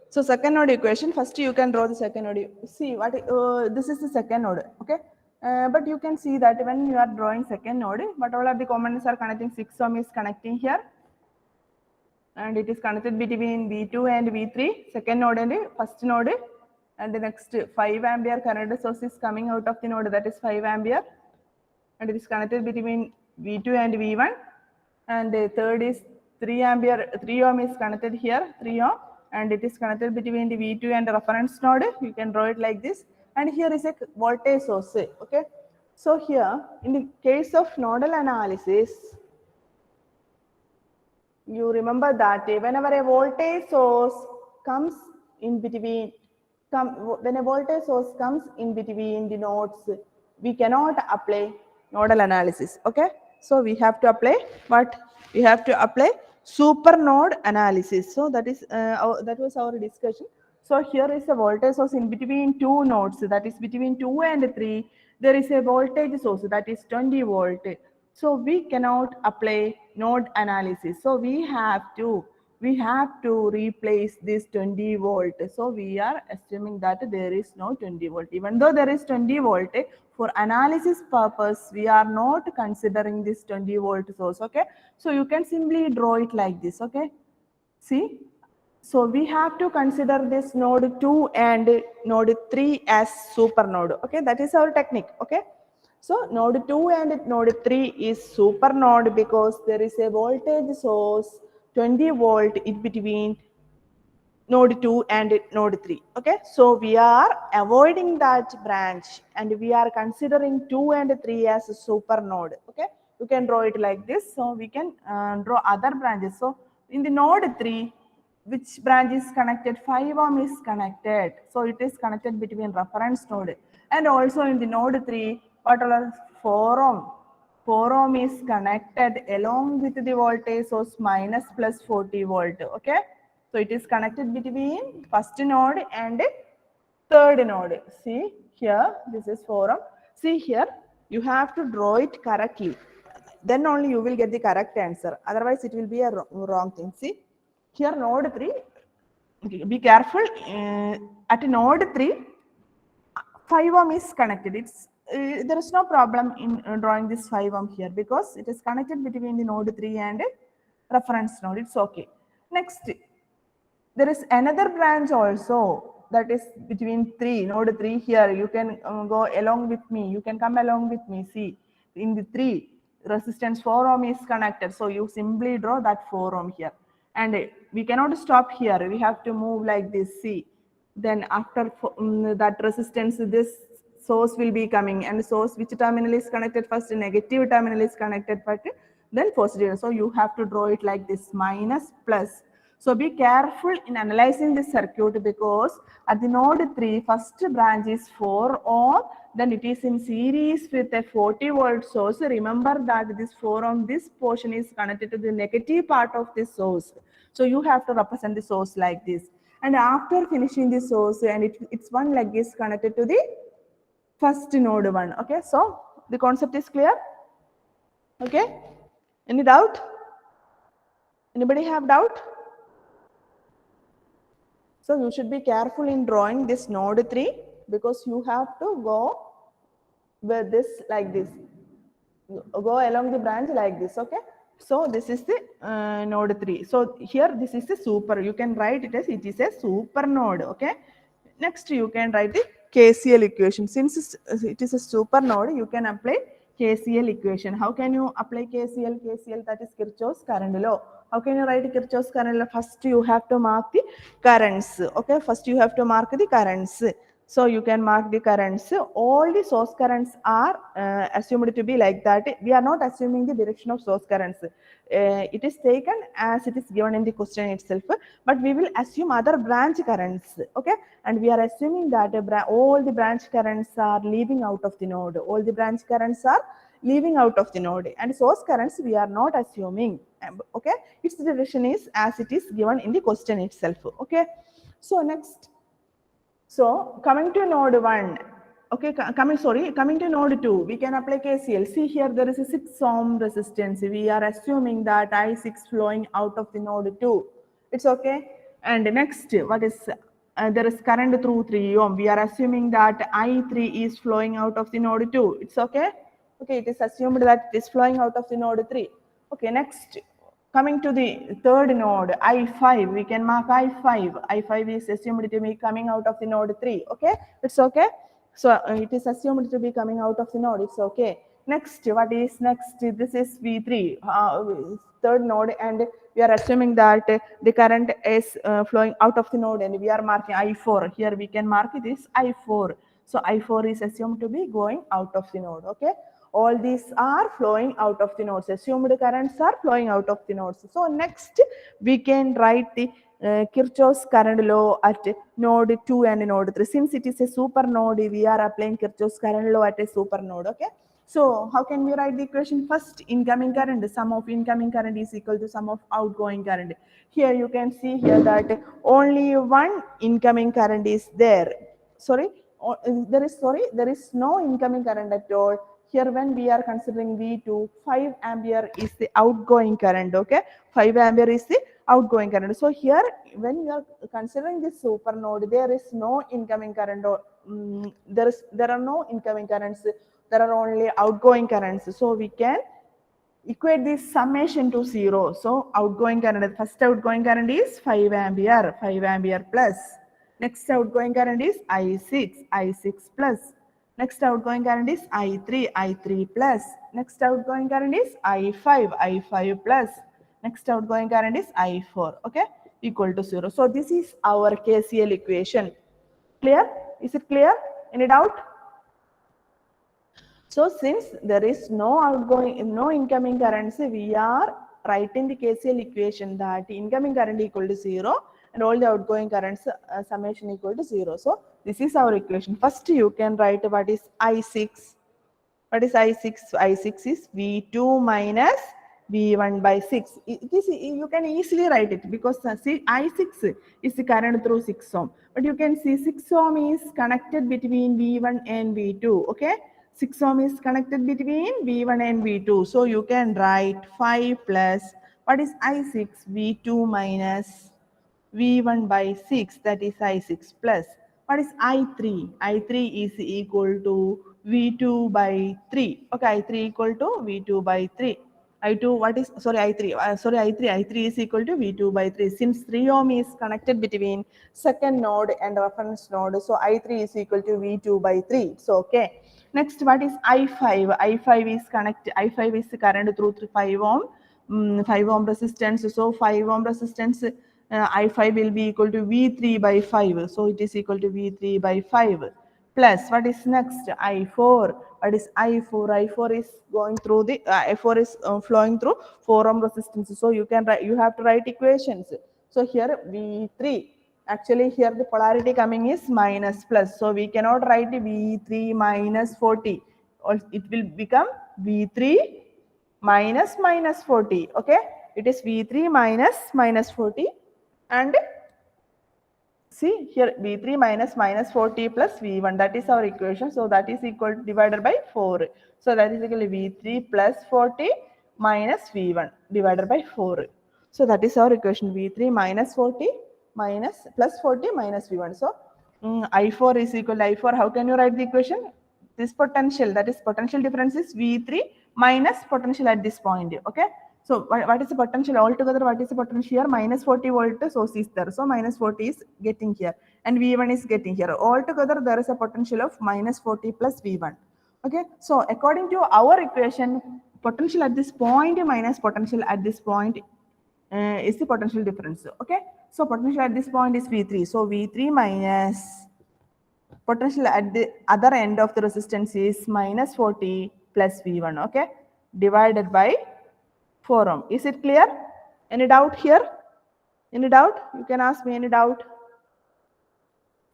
So second node equation, first you can draw the second node. See what this is the second node, okay? But you can see that when you are drawing second node, what all are the components are connecting? 6 ohm is connecting here, and it is connected between V2 and V3, second node and first node, and the next 5 ampere current source is coming out of the node, that is 5 ampere, and it is connected between V2 and V1, and the third is 3 ampere, 3 ohm is connected here, 3 ohm, and it is connected between the V2 and the reference node. You can draw it like this, and here is a voltage source, okay? So here, in the case of nodal analysis, you remember that whenever a voltage source comes in between, when a voltage source comes in between the nodes, we cannot apply nodal analysis, okay? So we have to apply what? We have to apply super node analysis. So that is that was our discussion. So here is a voltage source in between two nodes, that is between 2 and 3. There is a voltage source that is 20 volt. So we cannot apply node analysis. So we have to replace this 20 volt. So we are assuming that there is no 20 volt. Even though there is 20 volt, for analysis purpose, we are not considering this 20 volt source. Okay. So you can simply draw it like this. Okay. See. So we have to consider this node 2 and node 3 as super node. Okay. That is our technique. Okay. So node 2 and node 3 is super node because there is a voltage source 20 volt in between node 2 and node 3. Okay, so we are avoiding that branch and we are considering 2 and 3 as a super node. Okay, you can draw it like this. So we can draw other branches. So in the node 3, which branch is connected? 5 ohm is connected. So it is connected between reference node. And also in the node 3, what are 4 ohm? 4 ohm is connected along with the voltage source minus plus 40 volt. Okay. So it is connected between first node and third node. See here, this is 4 ohm. See here, you have to draw it correctly. Then only you will get the correct answer. Otherwise, it will be a wrong thing. See here, node 3. Be careful. At node 3, 5 ohm is connected. There is no problem in drawing this 5 ohm here because it is connected between the node 3 and reference node. It's okay. Next, there is another branch also that is between 3, node 3 here. You can go along with me. You can come along with me. See, in the 3, resistance 4 ohm is connected. So you simply draw that 4 ohm here. And we cannot stop here. We have to move like this. See, then after that resistance, this source will be coming, and source which terminal is connected first? Negative terminal is connected, but then positive. So you have to draw it like this, minus plus. So be careful in analyzing this circuit because at the node 3, first branch is 4 ohm, then it is in series with a 40 volt source. Remember that this 4 ohm, this portion is connected to the negative part of this source. So you have to represent the source like this. And after finishing the source, and its one leg is connected to the first node 1. Okay, so the concept is clear. Okay, any doubt? Anybody have doubt? So you should be careful in drawing this node 3 because you have to go with this like this. Go along the branch like this. Okay. So this is the node 3. So here this is the super. You can write it as it is a super node. Okay. Next you can write the KCL equation. Since it is a super node, you can apply KCL equation. How can you apply KCL? KCL, that is Kirchhoff's current law. How can you write Kirchhoff's current law? First you have to mark the currents. Okay. First you have to mark the currents. So you can mark the currents. All the source currents are assumed to be like that. We are not assuming the direction of source currents. It is taken as it is given in the question itself, but we will assume other branch currents. Okay, and we are assuming that all the branch currents are leaving out of the node. All the branch currents are leaving out of the node, and source currents we are not assuming. Okay, its direction is as it is given in the question itself. Okay, so next. So coming to node 1, okay, coming to node 2, we can apply KCL. See here, there is a 6 ohm resistance. We are assuming that I6 flowing out of the node 2. It's okay. And next, what is there is current through 3 ohm. We are assuming that I3 is flowing out of the node 2. It's okay? Okay, it is assumed that it is flowing out of the node 3. Okay, next, coming to the third node, I5, we can mark I5. I5 is assumed to be coming out of the node 3. Okay, it's okay. So it is assumed to be coming out of the node. It's okay. Next, what is next? This is V3, third node, and we are assuming that the current is flowing out of the node, and we are marking I4. Here we can mark this I4. So I4 is assumed to be going out of the node. Okay. All these are flowing out of the nodes. Assumed currents are flowing out of the nodes. So next, we can write the Kirchhoff's current law at node 2 and node 3. Since it is a super node, we are applying Kirchhoff's current law at a super node. Okay. So how can we write the equation? First, incoming current, sum of incoming current is equal to sum of outgoing current. Here you can see here that only one incoming current is there. Sorry, there is no incoming current at all. Here when we are considering V2, 5 ampere is the outgoing current. Okay, 5 ampere is the outgoing current. So here when you are considering this super node, there is no incoming current, or there are no incoming currents. There are only outgoing currents. So we can equate this summation to 0. So outgoing current, first outgoing current is 5 ampere, 5 ampere plus. Next outgoing current is I6, I6 plus. Next outgoing current is I3, I3 plus. Next outgoing current is I5, I5 plus. Next outgoing current is I4, okay, equal to 0. So this is our KCL equation. Clear? Is it clear? Any doubt? So since there is no outgoing, no incoming currents, we are writing the KCL equation that incoming current equal to 0 and all the outgoing currents summation equal to 0. So this is our equation. First you can write what is I6. What is I6? I6 is V2 minus V1 by 6. It is, you can easily write it because see, I6 is the current through 6 ohm. But you can see 6 ohm is connected between V1 and V2. Okay. 6 ohm is connected between V1 and V2. So you can write 5 plus what is I6? V2 minus V1 by 6, that is I6 plus. What is I3? I3 is equal to V2 by 3. Okay, I3 equal to V2 by 3. I2, what is, sorry, I3, I3 is equal to V2 by 3. Since 3 ohm is connected between second node and reference node, so I3 is equal to V2 by 3. So, okay. Next, what is I5? I5 is I5 is the current through 5 ohm, 5 ohm resistance. So, 5 ohm resistance, I5 will be equal to V3 by 5. So, it is equal to V3 by 5 plus what is next? I4. What is I4? I4 is going through the I4 is flowing through 4 ohm resistance. So you can write, you have to write equations. So here V3, actually here the polarity coming is minus plus. So we cannot write V3 minus 40. Or it will become V3 minus minus 40. Okay, it is V3 minus 40, and see here V3 minus 40 plus V1, that is our equation. So that is equal to divided by 4. So that is equal to V3 plus 40 minus V1 divided by 4. So that is our equation, V3 minus 40 minus plus 40 minus V1. So I4 is equal to I4. How can you write the equation? This potential, that is potential difference is V3 minus potential at this point. Okay. So what is the potential altogether? What is the potential here? Minus 40 volt source is there. So minus 40 is getting here and V1 is getting here. Altogether there is a potential of minus 40 plus V1. Okay. So according to our equation, potential at this point minus potential at this point is the potential difference. Okay. So potential at this point is V3. So V3 minus potential at the other end of the resistance is minus 40 plus V1. Okay. Divided by 4 ohm. Is it clear? Any doubt here? Any doubt? You can ask me any doubt.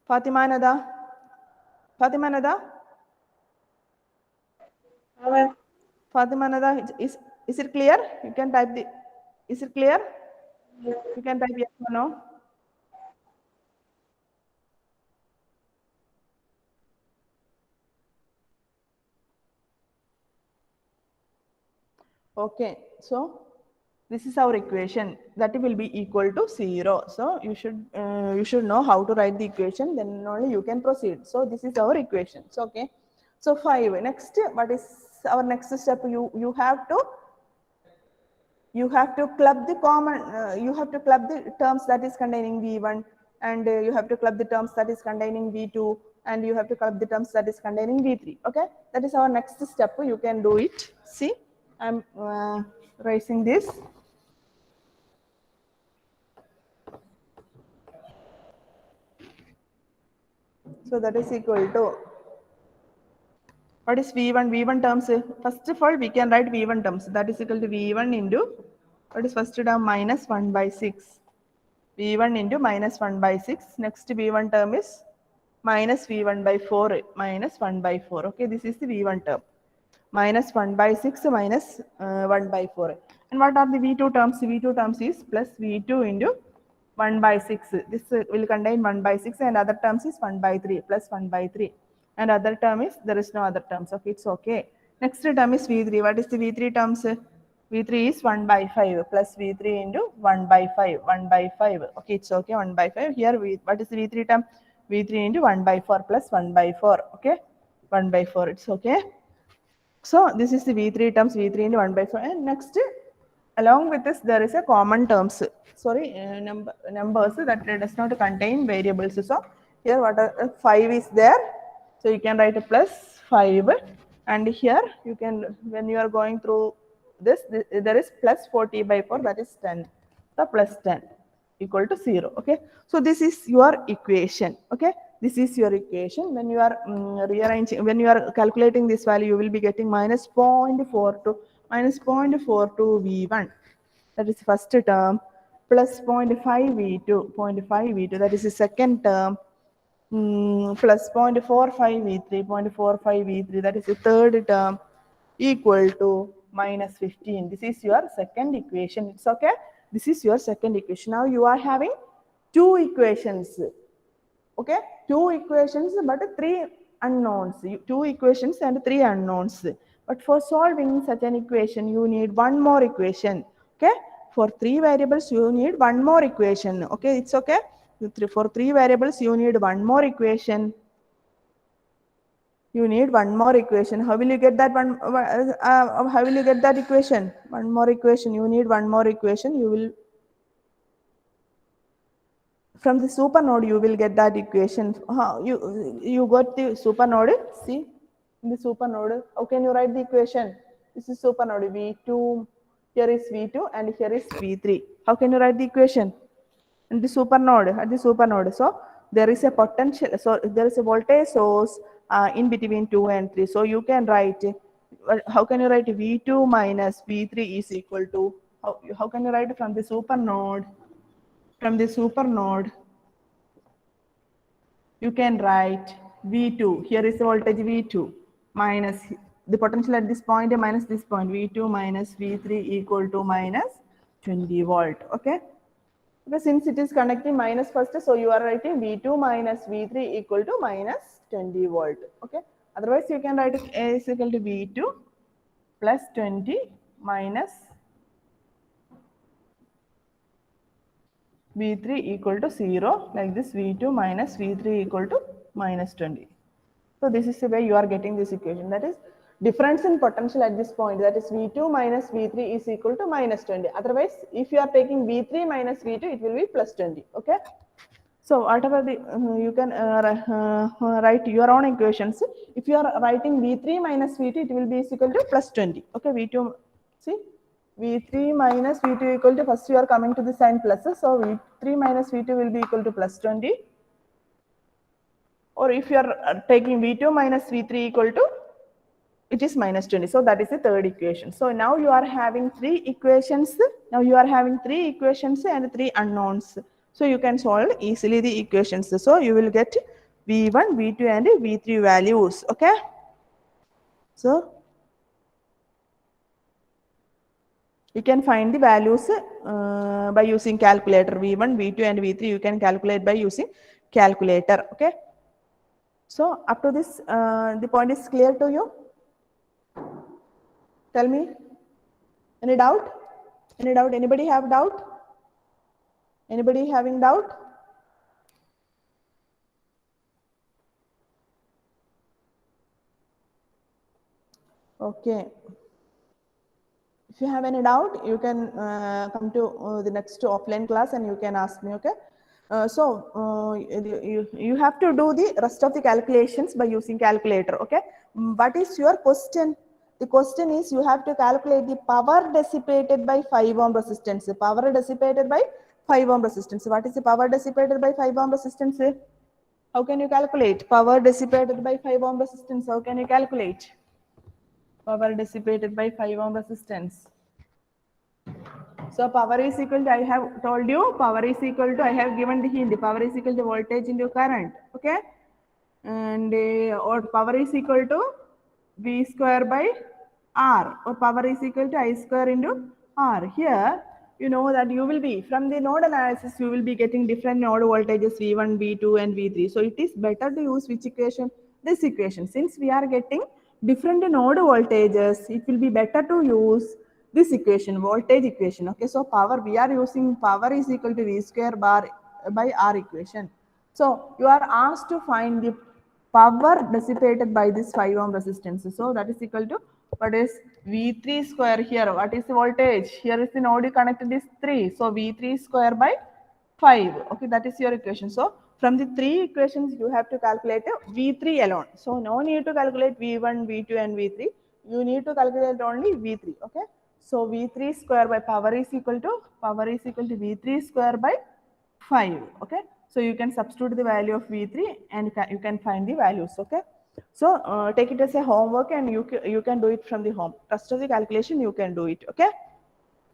Fatima Nada? Fatima Nada? Fatima Nada, is it clear? You can type the, is it clear? You can type yes or no. Okay, so This is our equation that will be equal to 0. So you should know how to write the equation, then only you can proceed. So this is our equation. So okay. So 5. Next, what is our next step? You have to club the common, you have to club the terms that is containing v1, and you have to club the terms that is containing v2, and you have to club the terms that is containing v3. Okay, that is our next step. You can do it. See, I'm raising this. So that is equal to, what is v1? V1 terms, first of all we can write v1 terms, that is equal to v1 into, what is first term, minus 1 by 6. v1 into minus 1 by 6. Next v1 term is minus v1 by 4, minus 1 by 4. Okay, this is the v1 term. Minus 1 by 6 minus 1 by 4. And what are the v2 terms? v2 terms is plus v2 into 1 by 6. This will contain 1 by 6, and other terms is 1 by 3 plus 1 by 3. And other term is, there is no other terms. Okay, it's okay. Next term is v3. What is the v3 terms? v3 is 1 by 5 plus v3 into 1 by 5. 1 by 5. Okay, it's okay. 1 by 5. Here, what is the v3 term? v3 into 1 by 4 plus 1 by 4. Okay, 1 by 4. It's okay. So this is the v3 terms, v3 into 1 by 4. And next, along with this, there is a common terms. Sorry, numbers that does not contain variables. So here, what are 5 is there. So you can write a plus 5. And here you can, when you are going through this, there is plus 40 by 4, that is 10. So plus 10 equal to 0. Okay, so this is your equation. Okay, this is your equation. When you are rearranging, when you are calculating this value, you will be getting minus 0.42 v1, that is first term, plus 0.5 v2, that is the second term, plus 0.45 v3, 0.45 v3, that is the third term, equal to minus 15. This is your second equation. It's okay. This is your second equation. Now you are having two equations. Okay, two equations but three unknowns. Two equations and three unknowns. But for solving such an equation, you need one more equation. Okay, for three variables, you need one more equation. Okay, it's okay. For three variables, you need one more equation. You need one more equation. How will you get that one? How will you get that equation? One more equation. You need one more equation. You will, from the super node, you will get that equation. You got the super node. See, in the super node, how can you write the equation? This is super node v2. Here is v2 and here is v3. How can you write the equation? In the super node, at the super node. So there is a potential, so there is a voltage source in between 2 and 3. So you can write, how can you write v2 minus v3 is equal to, how can you write from the super node? From the super node, you can write v2. Here is the voltage v2 minus the potential at this point minus this point, v2 minus v3 equal to minus 20 volt. Okay. Because since it is connecting minus first, so you are writing v2 minus v3 equal to minus 20 volt. Okay. Otherwise, you can write A is equal to v2 plus 20 minus v3 equal to 0, like this, v2 minus v3 equal to minus 20. So this is the way you are getting this equation. That is difference in potential at this point. That is v2 minus v3 is equal to minus 20. Otherwise, if you are taking v3 minus v2, it will be plus 20. Okay. So whatever the you can write your own equations. If you are writing v3 minus v2, it will be equal to plus 20. Okay. V2, see, v3 minus v2 equal to, first you are coming to the sign plus. So v3 minus v2 will be equal to plus 20. Or if you are taking v2 minus v3 equal to, it is minus 20. So that is the third equation. So now you are having three equations. Now you are having three equations and three unknowns. So you can solve easily the equations. So you will get v1, v2 and v3 values. Okay. So you can find the values by using calculator. v1, v2 and v3 you can calculate by using calculator. Okay. So up to this, the point is clear to you? Tell me. Any doubt? Any doubt? Anybody have doubt? Anybody having doubt? Okay. If you have any doubt, you can come to the next offline class and you can ask me, okay? You have to do the rest of the calculations by using calculator, okay? What is your question? The question is you have to calculate the power dissipated by 5 ohm resistance. Power dissipated by 5 ohm resistance. What is the power dissipated by 5 ohm resistance? How can you calculate? Power dissipated by 5 ohm resistance. How can you calculate? Power dissipated by 5 ohm resistance. So power is equal to, I have told you, power is equal to, I have given the hint, power is equal to voltage into current, okay? And or power is equal to V square by R, or power is equal to I square into R. Here, you know that you will be, from the node analysis, you will be getting different node voltages V1, V2 and V3. So it is better to use which equation? This equation. Since we are getting different node voltages, it will be better to use this equation, voltage equation. Okay, so power, we are using power is equal to V square bar by R equation. So you are asked to find the power dissipated by this 5 ohm resistance. So that is equal to, what is V3 square here? What is the voltage? Here is the node you connected is 3. So V3 square by 5. Okay, that is your equation. So from the three equations, you have to calculate V3 alone. So no need to calculate V1, V2 and V3. You need to calculate only V3. Okay. So V3 square by power is equal to V3 square by 5. Okay. So you can substitute the value of V3 and you can find the values. Okay. So take it as a homework and you can do it from the home. Rest of the calculation you can do it. Okay.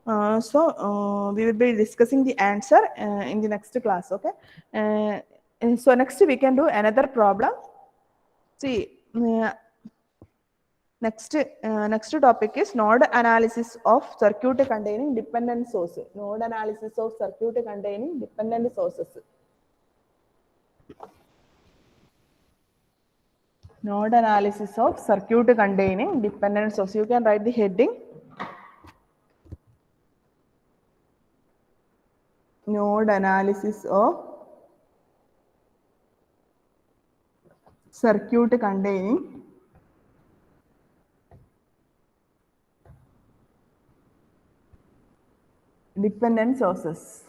We will be discussing the answer in the next class. Okay. And so next we can do another problem. See, next topic is node analysis of circuit containing dependent source. Node analysis of circuit containing dependent sources. Node analysis of circuit containing dependent source. You can write the heading. Node analysis of circuit containing dependent sources.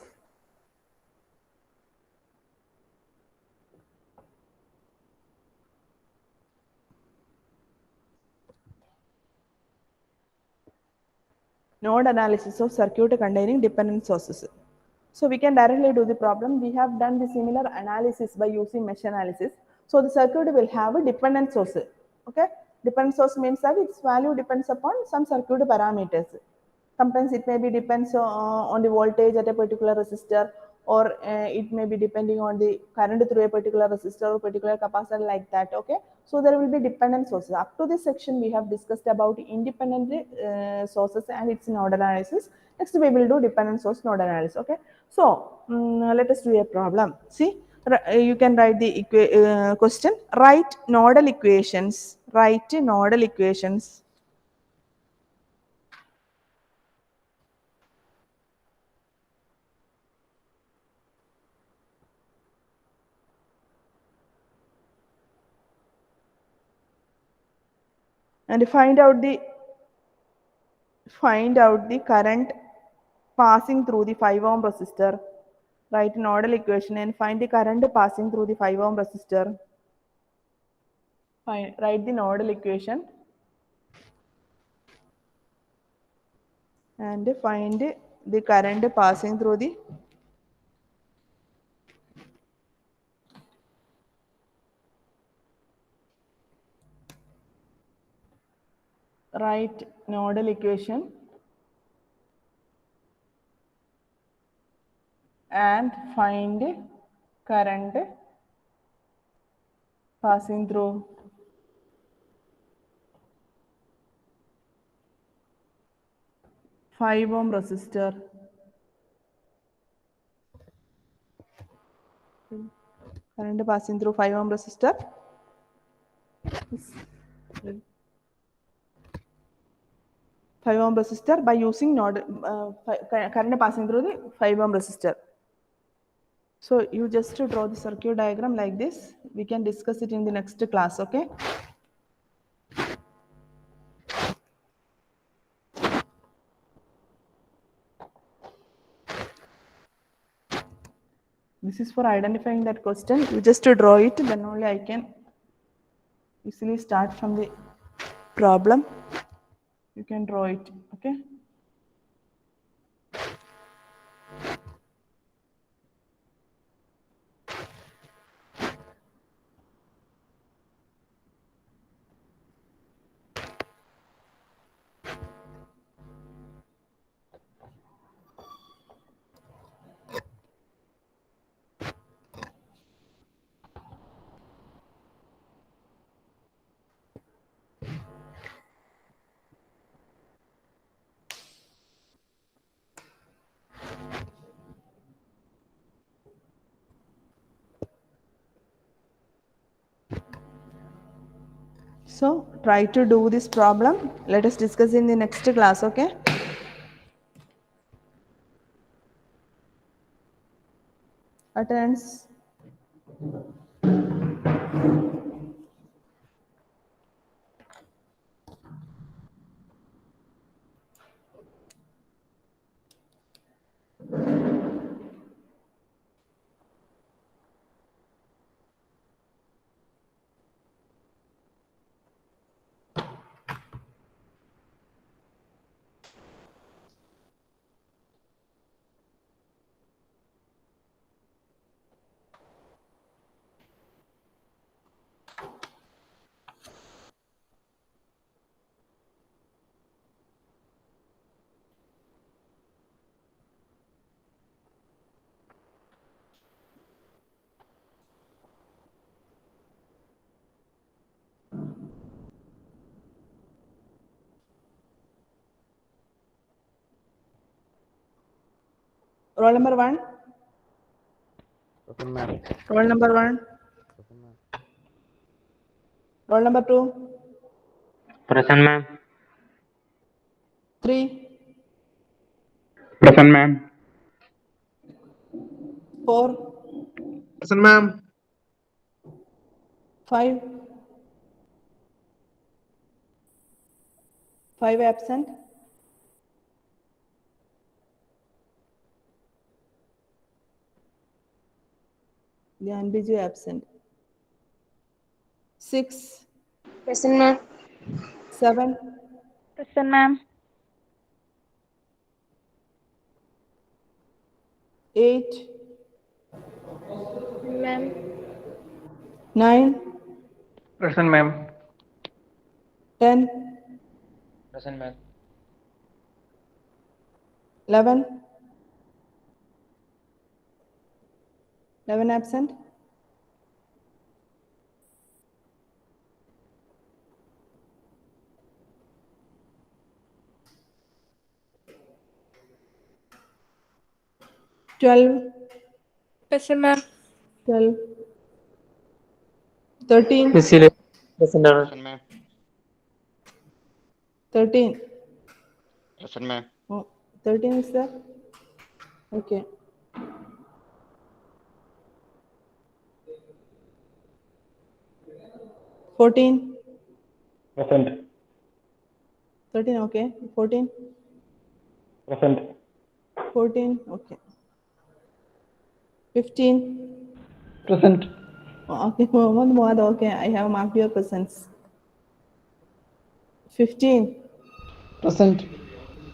Node analysis of circuit containing dependent sources. So we can directly do the problem. We have done the similar analysis by using mesh analysis. So the circuit will have a dependent source. Okay, dependent source means that its value depends upon some circuit parameters. Sometimes it may be depends on the voltage at a particular resistor, or it may be depending on the current through a particular resistor or particular capacitor, like that. Okay, so there will be dependent sources. Up to this section we have discussed about independent sources and its node analysis. Next we will do dependent source node analysis. Okay, so let us do a problem. See, you can write the question. Write nodal equations. Write nodal equations and find out the current passing through the 5 ohm resistor. Write nodal equation and find the current passing through the 5 ohm resistor. Write the nodal equation and find the current passing through the write nodal equation and find current passing through 5 ohm resistor. Current passing through 5 ohm resistor. 5 ohm resistor by using node current passing through the 5 ohm resistor. So you just to draw the circuit diagram like this. We can discuss it in the next class, okay? This is for identifying that question. You just to draw it, then only I can easily start from the problem. You can draw it, okay? So try to do this problem. Let us discuss in the next class, okay? Attendance. Roll number 1. Present, ma'am. Roll number 1. Present, ma'am. Roll number 2. Present, ma'am. 3. Present, ma'am. 4. Present, ma'am. 5. 5 absent. Dhyan Biju absent. 6. Present, ma'am. 7. Present, ma'am. 8. Ma'am. 9. Present, ma'am. 10. Present, ma'am. 11. 11 absent. 12. Present, ma'am. 12. 13. Present, ma'am. 13. Present, ma'am. Oh, 13 is there? Okay. 14. Present. 13, okay. 14. Present. 14, okay. 15. Present. Oh, okay, one more. Okay, I have marked your presence. 15. Present.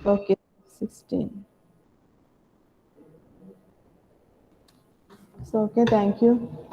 Okay. 16. So, okay, thank you.